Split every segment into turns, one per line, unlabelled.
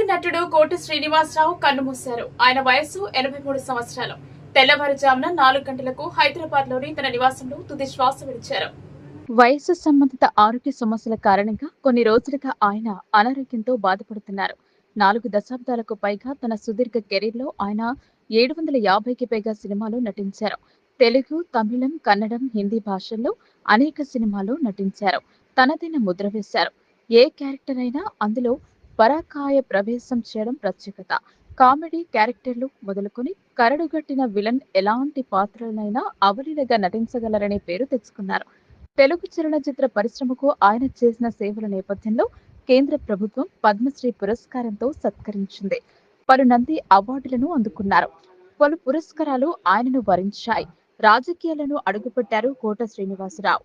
నటుడు కోట శ్రీనివాసరావు కన్నుమూశారు. ఆయన వయస్సు 83 సంవత్సరాలు. తెల్లవారుజామున 4 గంటలకు హైదరాబాద్ లోని తన నివాసంలో తుది శ్వాస విడిచారు. వయస్సు సంబంధిత ఆరోగ్య సమస్యల కారణంగా కొన్ని రోజులుగా ఆయన అనారోగ్యంతో బాధపడుతున్నారు. 4 దశాబ్దాలకు పైగా తన సుదీర్ఘ కెరీర్లో ఆయన 750కి పైగా సినిమాలు నటించారు. తెలుగు, తమిళం, కన్నడం, హిందీ భాషల్లో అనేక సినిమాలు నటించారు. తనదైన ముద్ర వేశారు. ఏ క్యారెక్టర్ అయినా అందులో పరాకాయ ప్రవేశం చేయడం ప్రత్యేకత. కామెడీ క్యారెక్టర్లు మొదలుకొని కరడుగట్టిన విలన్ ఎలాంటి పాత్రలనైనా అవలీలగా నటించగలరనే పేరు తెచ్చుకున్నారు. తెలుగు చలనచిత్ర పరిశ్రమకు ఆయన చేసిన సేవల నేపథ్యంలో కేంద్ర ప్రభుత్వం పద్మశ్రీ పురస్కారంతో సత్కరించింది. పలు నంది అవార్డులను అందుకున్నారు. పలు పురస్కారాలు ఆయనను వరించాయి. రాజకీయాలను అడుగుపెట్టారు కోట శ్రీనివాసరావు.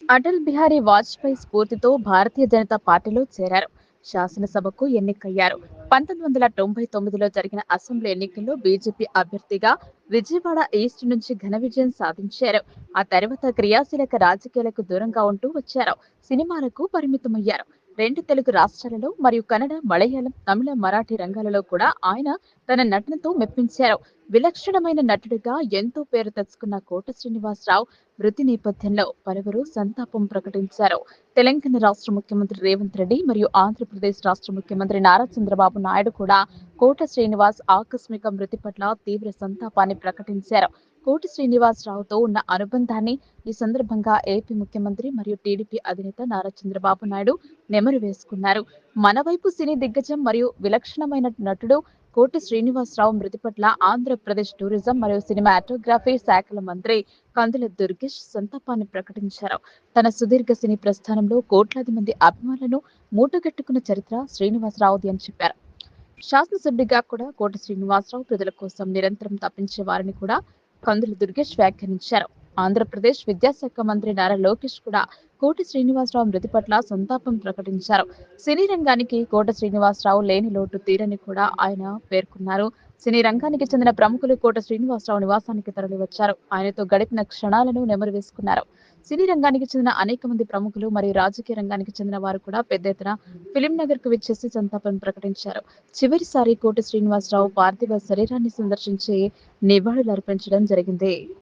అటల్ బిహారీ వాజ్పేయి స్ఫూర్తితో భారతీయ జనతా పార్టీలో చేరారు. శాసనసభకు ఎన్నికయ్యారు. 1999లో జరిగిన అసెంబ్లీ ఎన్నికల్లో బీజేపీ అభ్యర్థిగా విజయవాడ ఈస్ట్ నుంచి ఘన విజయం సాధించారు. ఆ తర్వాత క్రియాశీలక రాజకీయాలకు దూరంగా ఉంటూ వచ్చారు. సినిమాలకు పరిమితమయ్యారు. 2 తెలుగు రాష్ట్రాలలో మరియు కన్నడ, మలయాళం, తమిళ, మరాఠీ రంగాలలో కూడా ఆయన తన నటనతో మెప్పించారు. విలక్షణమైన నటుడిగా ఎంతో పేరు తెచ్చుకున్న కోట శ్రీనివాసరావు మృతి నేపథ్యంలో పలువురు సంతాపం ప్రకటించారు. తెలంగాణ రాష్ట్ర ముఖ్యమంత్రి రేవంత్ రెడ్డి మరియు ఆంధ్రప్రదేశ్ రాష్ట్ర ముఖ్యమంత్రి నారా చంద్రబాబు నాయుడు కూడా కోట శ్రీనివాస్ ఆకస్మిక మృతి పట్ల తీవ్ర సంతాపాన్ని ప్రకటించారు. కోట శ్రీనివాసరావుతో ఉన్న అనుబంధాన్ని ఈ సందర్భంగా ఏపీ ముఖ్యమంత్రి మరియు టీడీపీ అధినేత నారా చంద్రబాబు నాయుడు నెమరు వేసుకున్నారు. మన వైపు సినీ దిగ్గజం మరియు విలక్షణమైన నటుడు కోట శ్రీనివాసరావు మృతి పట్ల ఆంధ్రప్రదేశ్ టూరిజం మరియు సినిమాటోగ్రఫీ శాఖల మంత్రి కందుల దుర్గేష్ సంతాపాన్ని ప్రకటించారు. తన సుదీర్ఘ సినీ ప్రస్థానంలో కోట్లాది మంది అభిమానులను మూటగట్టుకున్న చరిత్ర శ్రీనివాసరావుది అని చెప్పారు. శాసనసభ్యుడిగా కూడా కోట శ్రీనివాసరావు ప్రజల కోసం నిరంతరం తప్పించే వారిని కూడా కందుల దుర్గేష్ వ్యాఖ్యానించారు. ఆంధ్రప్రదేశ్ విద్యాశాఖ మంత్రి నారా లోకేష్ కూడా కోట శ్రీనివాసరావు మృతి పట్ల సంతాపం ప్రకటించారు. సినీ రంగానికి కోట శ్రీనివాసరావు లేని లోటు తీరని కూడా ఆయన పేర్కొన్నారు. సినీ రంగానికి చెందిన ప్రముఖులు కోట శ్రీనివాసరావు నివాసానికి తరలివచ్చారు. ఆయనతో గడిపిన క్షణాలను నెమరు వేసుకున్నారు. సినీ రంగానికి చెందిన అనేక మంది ప్రముఖులు మరియు రాజకీయ రంగానికి చెందిన వారు కూడా పెద్ద ఎత్తున ఫిలిం నగర్ కు విచ్చేసి సంతాపం ప్రకటించారు. చివరిసారి కోట శ్రీనివాసరావు పార్థివ శరీరాన్ని సందర్శించి నివాళులర్పించడం జరిగింది.